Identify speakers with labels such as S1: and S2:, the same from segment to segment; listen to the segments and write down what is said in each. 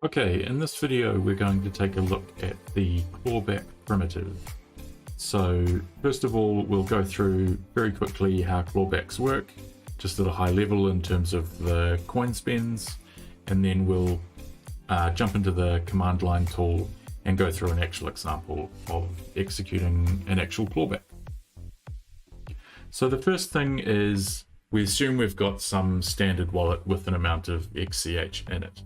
S1: Okay, in this video we're going to take a look at the clawback primitive. So first of all, we'll go through very quickly how clawbacks work, just at a high level in terms of the coin spends, and then we'll jump into the command line tool and go through an actual example of executing an actual clawback. So the first thing is we assume we've got some standard wallet with an amount of XCH in it.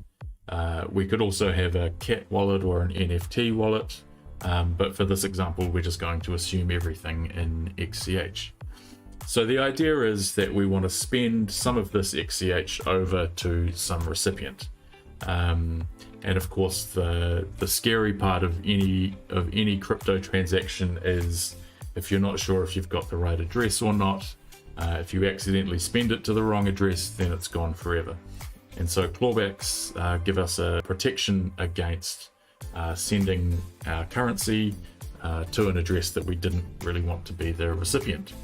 S1: We could also have a cat wallet or an NFT wallet, but for this example we're just going to assume everything in XCH. So the idea is that we want to spend some of this XCH over to some recipient. And of course the scary part of any crypto transaction is if you're not sure if you've got the right address or not. If you accidentally spend it to the wrong address, then it's gone forever. And so clawbacks give us a protection against sending our currency to an address that we didn't really want to be the recipient.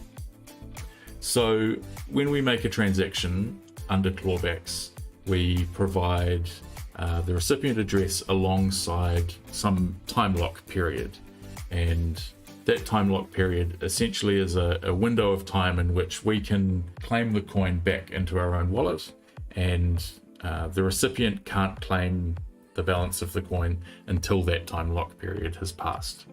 S1: So when we make a transaction under clawbacks, we provide the recipient address alongside some time lock period. And that time lock period essentially is a window of time in which we can claim the coin back into our own wallet, and the recipient can't claim the balance of the coin until that time lock period has passed.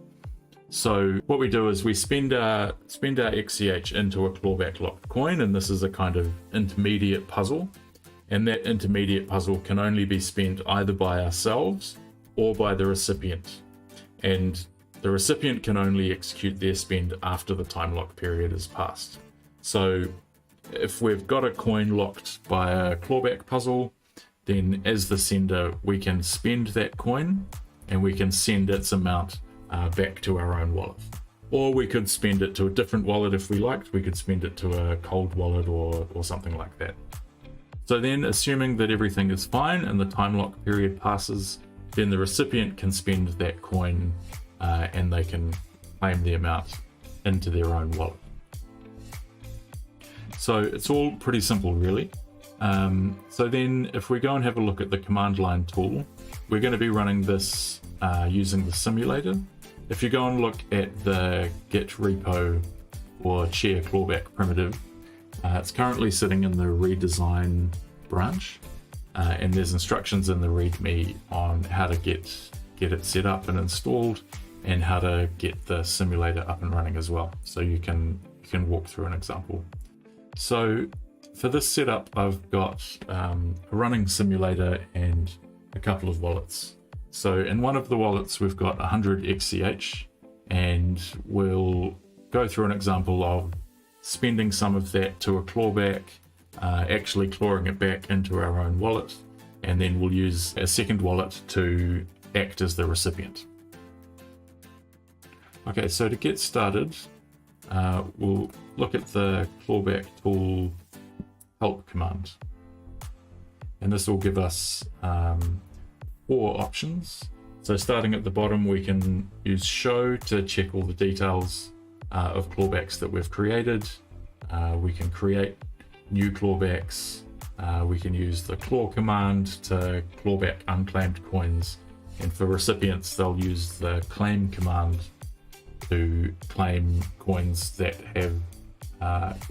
S1: So what we do is we spend our XCH into a clawback locked coin, and this is a kind of intermediate puzzle, and that intermediate puzzle can only be spent either by ourselves or by the recipient, and the recipient can only execute their spend after the time lock period is passed. So if we've got a coin locked by a clawback puzzle, then as the sender we can spend that coin and we can send its amount back to our own wallet. Or we could spend it to a different wallet if we liked. We could spend it to a cold wallet or something like that. So then, assuming that everything is fine and the time lock period passes, then the recipient can spend that coin and they can claim the amount into their own wallet. So it's all pretty simple, really. So then if we go and have a look at the command line tool, we're going to be running this using the simulator. If you go and look at the Git repo or Chia clawback primitive, it's currently sitting in the redesign branch, and there's instructions in the README on how to get it set up and installed, and how to get the simulator up and running as well. So you can walk through an example. So for this setup, I've got a running simulator and a couple of wallets. So in one of the wallets, we've got 100 XCH, and we'll go through an example of spending some of that to a clawback, actually clawing it back into our own wallet, and then we'll use a second wallet to act as the recipient. Okay, so to get started, we'll look at the clawback tool help command, and this will give us 4 options. So starting at the bottom, we can use show to check all the details of clawbacks that we've created. We can create new clawbacks. We can use the claw command to claw back unclaimed coins, and for recipients they'll use the claim command to claim coins that have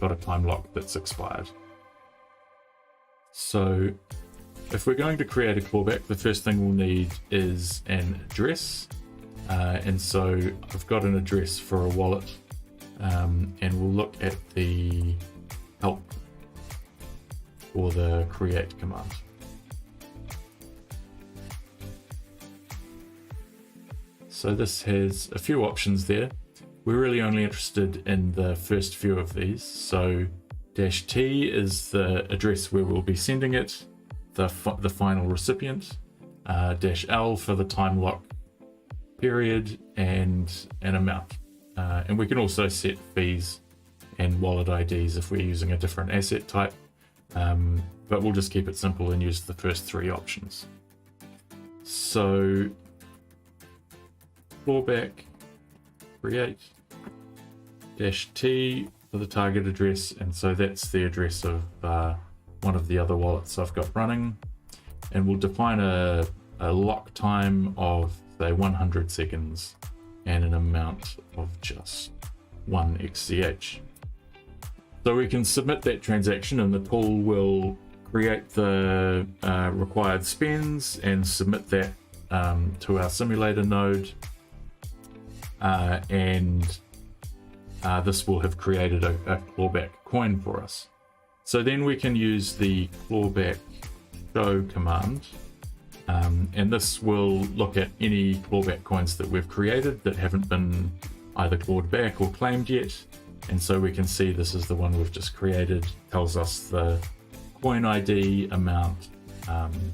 S1: got a time lock that's expired. So if we're going to create a clawback, the first thing we'll need is an address, and so I've got an address for a wallet, and we'll look at the help or the create command. So this has a few options there. We're really only interested in the first few of these. So -T is the address where we'll be sending it, the final recipient, -L for the time lock period and an amount. And we can also set fees and wallet IDs if we're using a different asset type, but we'll just keep it simple and use the first 3 options. So clawback, create, -T for the target address, and so that's the address of one of the other wallets I've got running, and we'll define a a lock time of say 100 seconds and an amount of just 1 XCH. So we can submit that transaction and the tool will create the required spends and submit that to our simulator node, and this will have created a clawback coin for us. So then we can use the clawback show command, and this will look at any clawback coins that we've created that haven't been either clawed back or claimed yet. And so we can see this is the one we've just created, tells us the coin ID, amount,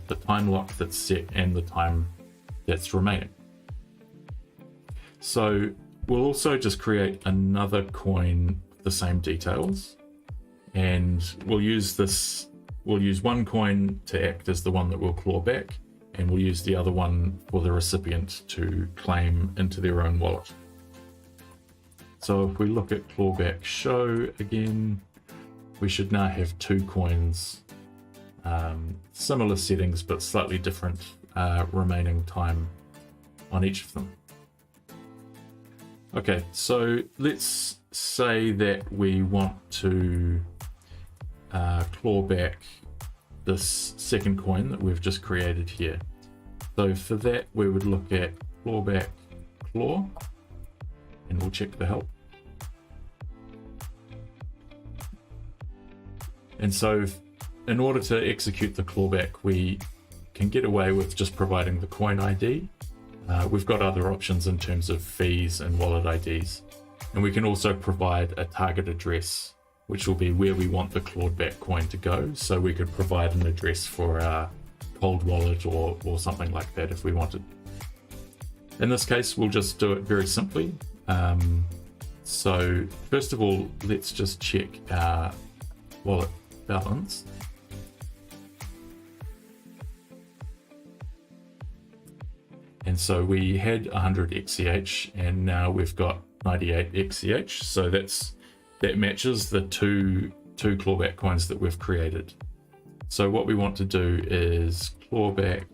S1: the time lock that's set, and the time that's remaining. So we'll also just create another coin with the same details, and we'll use one coin to act as the one that we'll claw back, and we'll use the other one for the recipient to claim into their own wallet. So if we look at clawback show again, we should now have 2 coins, similar settings but slightly different remaining time on each of them. Okay, so let's say that we want to claw back this second coin that we've just created here. So for that, we would look at clawback claw, and we'll check the help. And so in order to execute the clawback, we can get away with just providing the coin ID. We've got other options in terms of fees and wallet IDs. And we can also provide a target address, which will be where we want the clawed back coin to go. So we could provide an address for our cold wallet or something like that if we wanted. In this case, we'll just do it very simply. So first of all, let's just check our wallet balance. And so we had 100 XCH and now we've got 98 XCH. So that matches the two clawback coins that we've created. So what we want to do is clawback,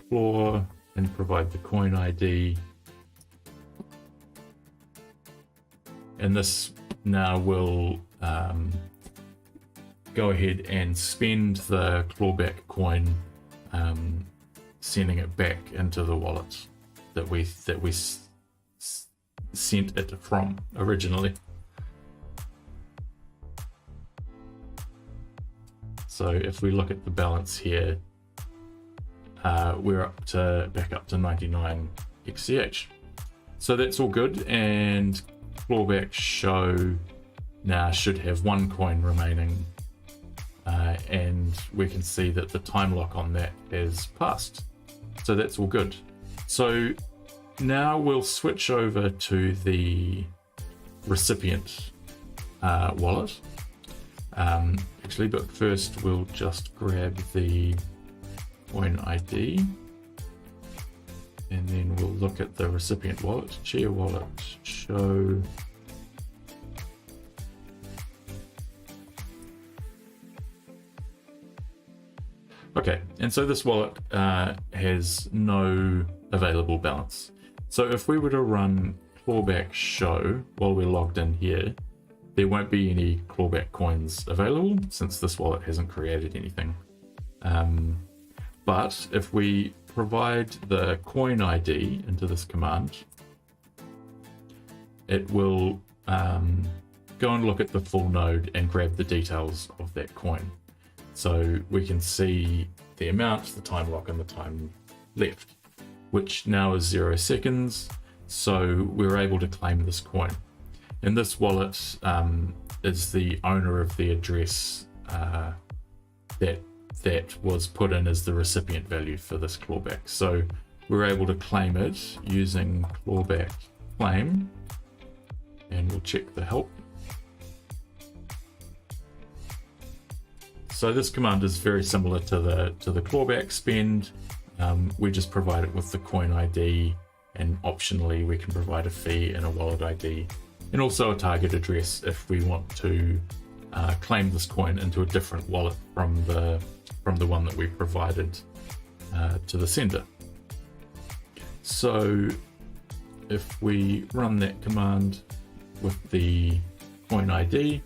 S1: claw, and provide the coin ID. And this now will go ahead and spend the clawback coin, sending it back into the wallet that we sent it from originally. So if we look at the balance here, we're back up to 99 XCH. So that's all good, and clawback show now should have 1 coin remaining, and we can see that the time lock on that has passed. So that's all good. So now we'll switch over to the recipient wallet. Actually, but first we'll just grab the coin ID, and then we'll look at the recipient wallet, Chia wallet, show. Okay, and so this wallet has no available balance. So if we were to run clawback show while we're logged in here, there won't be any clawback coins available since this wallet hasn't created anything. But if we provide the coin ID into this command, it will go and look at the full node and grab the details of that coin. So we can see the amount, the time lock, and the time left, which now is 0 seconds. So we're able to claim this coin. And this wallet is the owner of the address that was put in as the recipient value for this clawback. So we're able to claim it using clawback claim, and we'll check the help. So this command is very similar to the clawback spend. We just provide it with the coin ID, and optionally we can provide a fee and a wallet ID, and also a target address if we want to claim this coin into a different wallet from the one that we provided to the sender. So if we run that command with the coin ID,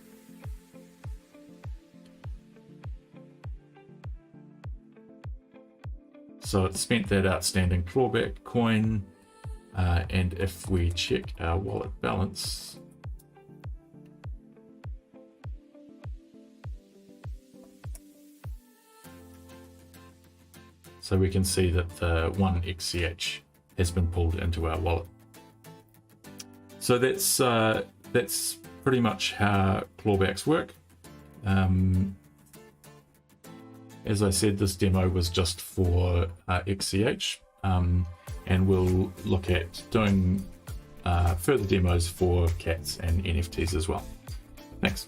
S1: so it spent that outstanding clawback coin, and if we check our wallet balance, so we can see that the 1 XCH has been pulled into our wallet. So that's pretty much how clawbacks work. As I said, this demo was just for XCH, and we'll look at doing further demos for cats and NFTs as well. Thanks.